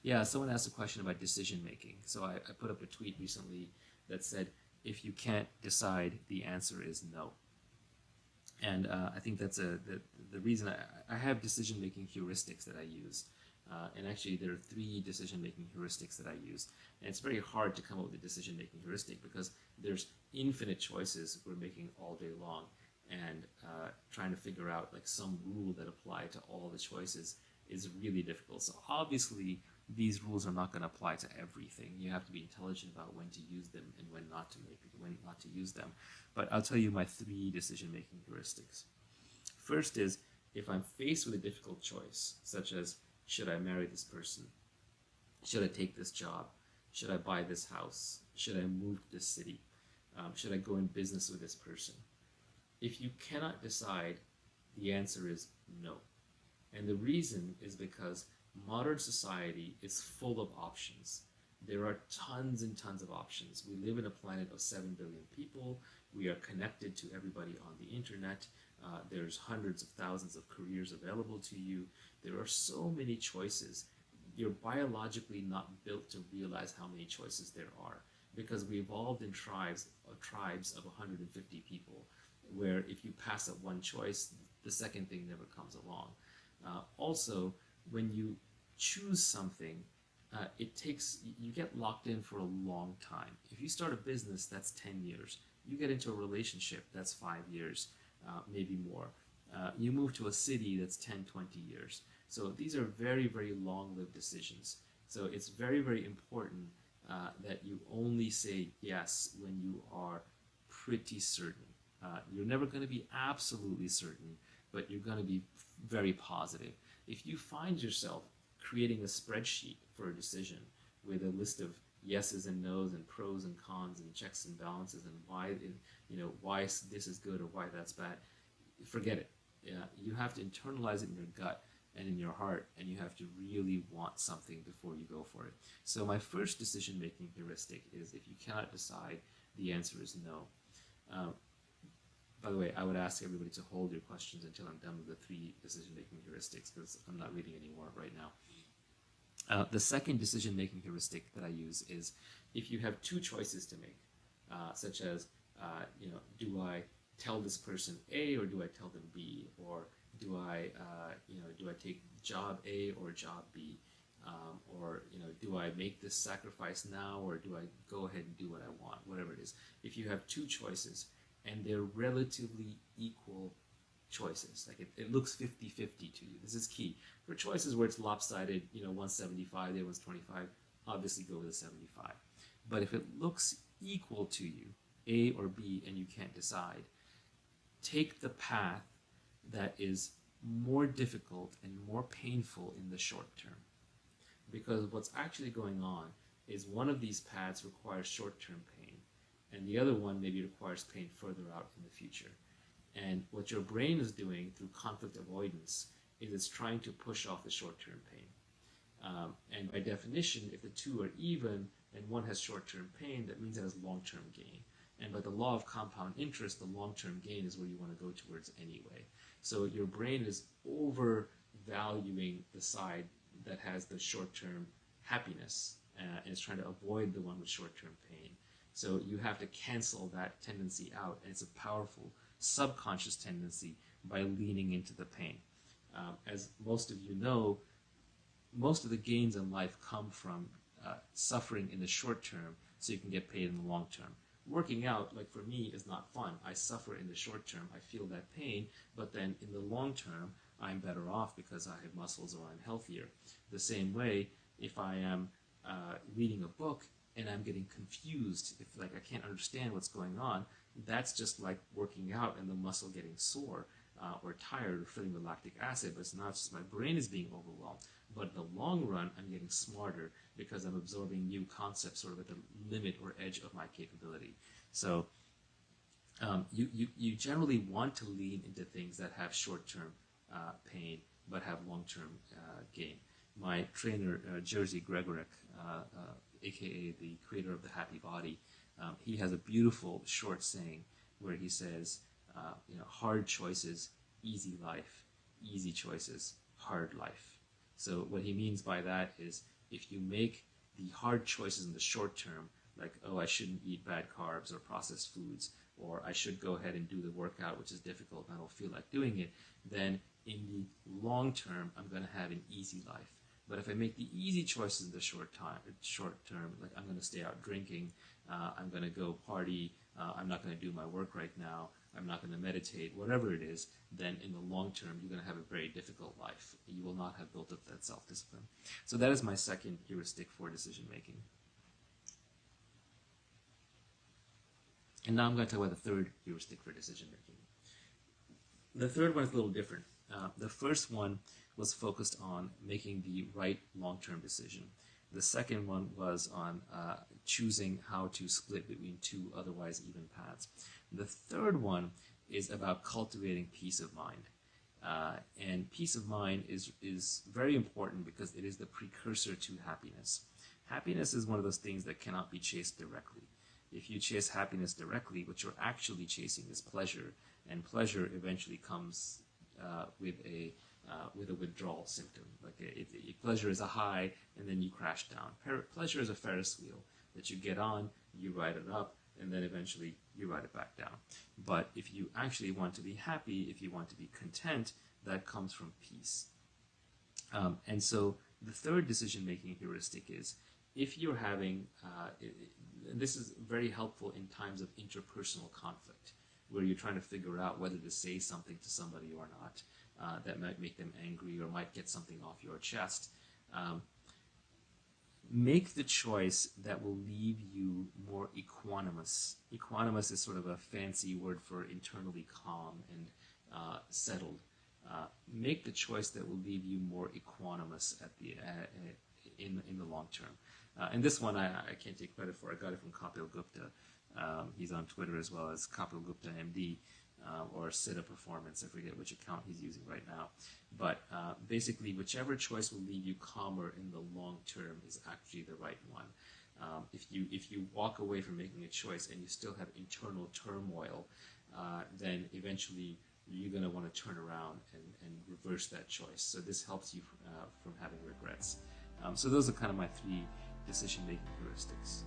Yeah, someone asked a question about decision making. So I put up a tweet recently that said, if you can't decide, the answer is no. And I think that's the reason I have decision making heuristics that I use. And actually, there are 3 decision making heuristics that I use. And it's very hard to come up with a decision making heuristic because there's infinite choices we're making all day long. And trying to figure out like some rule that apply to all the choices is really difficult. So obviously, these rules are not going to apply to everything. You have to be intelligent about when to use them and when not to use them. But I'll tell you my 3 decision-making heuristics. First is, if I'm faced with a difficult choice, such as, should I marry this person? Should I take this job? Should I buy this house? Should I move to this city? Should I go in business with this person? If you cannot decide, the answer is no. And the reason is because modern society is full of options. There are tons and tons of options. We live in a planet of 7 billion people. We are connected to everybody on the internet. There's hundreds of thousands of careers available to you. There are so many choices. You're biologically not built to realize how many choices there are because we evolved in tribes of 150 people, where if you pass up one choice, the second thing never comes along. Also, when you choose something, you get locked in for a long time. If you start a business, that's 10 years. You get into a relationship, that's 5 years, maybe more. You move to a city, that's 10, 20 years. So these are very, very long-lived decisions. So it's very, very important that you only say yes when you are pretty certain. You're never going to be absolutely certain, but you're going to be very positive. If you find yourself creating a spreadsheet for a decision with a list of yeses and nos and pros and cons and checks and balances and why this is good or why that's bad, forget it. You have to internalize it in your gut and in your heart, and you have to really want something before you go for it. So my first decision-making heuristic is, if you cannot decide, the answer is no. By the way, I would ask everybody to hold your questions until I'm done with the 3 decision-making heuristics, because I'm not reading any more right now. The second decision-making heuristic that I use is, if you have 2 choices to make, such as, do I tell this person A or do I tell them B, or do I take job A or job B, or do I make this sacrifice now or do I go ahead and do what I want, whatever it is. If you have 2 choices and they're relatively equal choices, like it looks 50-50 to you, this is key. For choices where it's lopsided, 175, the other one's 25, obviously go with the 75. But if it looks equal to you, A or B, and you can't decide, take the path that is more difficult and more painful in the short term. Because what's actually going on is one of these paths requires short-term pain, and the other one maybe requires pain further out in the future. And what your brain is doing through conflict avoidance is it's trying to push off the short-term pain. And by definition, if the 2 are even and one has short-term pain, that means it has long-term gain. And by the law of compound interest, the long-term gain is where you want to go towards anyway. So your brain is overvaluing the side that has the short-term happiness, and it's trying to avoid the one with short-term pain. So you have to cancel that tendency out, and it's a powerful subconscious tendency by leaning into the pain. As most of you know, most of the gains in life come from suffering in the short term so you can get paid in the long term. Working out, like for me, is not fun. I suffer in the short term, I feel that pain, but then in the long term, I'm better off because I have muscles or I'm healthier. The same way, if I am reading a book and I'm getting confused, if I can't understand what's going on, that's just like working out and the muscle getting sore or tired or filling with lactic acid, but it's not just my brain is being overwhelmed. But in the long run, I'm getting smarter because I'm absorbing new concepts sort of at the limit or edge of my capability. So you generally want to lean into things that have short-term pain but have long-term gain. My trainer, Jerzy Gregorek, aka the creator of the Happy Body, he has a beautiful short saying where he says, hard choices, easy life, easy choices, hard life. So what he means by that is if you make the hard choices in the short term, like, oh, I shouldn't eat bad carbs or processed foods, or I should go ahead and do the workout, which is difficult and I don't feel like doing it, then in the long term, I'm going to have an easy life. But if I make the easy choices in the short term, like I'm going to stay out drinking, I'm going to go party, I'm not going to do my work right now, I'm not going to meditate, whatever it is, then in the long term, you're going to have a very difficult life. You will not have built up that self-discipline. So that is my second heuristic for decision making. And now I'm going to talk about the third heuristic for decision making. The third one is a little different. The first one was focused on making the right long-term decision. The second one was on choosing how to split between two otherwise even paths. The third one is about cultivating peace of mind. And peace of mind is very important because it is the precursor to happiness. Happiness is one of those things that cannot be chased directly. If you chase happiness directly, what you're actually chasing is pleasure, and pleasure eventually comes with a withdrawal symptom. Like pleasure is a high, and then you crash down. Pleasure is a Ferris wheel that you get on, you ride it up, and then eventually you ride it back down. But if you actually want to be happy, if you want to be content, that comes from peace. And so the third decision-making heuristic is, if you're having, this is very helpful in times of interpersonal conflict, where you're trying to figure out whether to say something to somebody or not, that might make them angry or might get something off your chest. Make the choice that will leave you more equanimous. Equanimous is sort of a fancy word for internally calm and settled. Make the choice that will leave you more equanimous at the in the long term. And this one I can't take credit for. I got it from Kapil Gupta. He's on Twitter as well as Kapil Gupta MD, or Siddha Performance. I forget which account he's using right now. But basically, whichever choice will leave you calmer in the long term is actually the right one. If you walk away from making a choice and you still have internal turmoil, then eventually you're going to want to turn around and reverse that choice. So this helps you from having regrets. So those are kind of my three decision-making heuristics.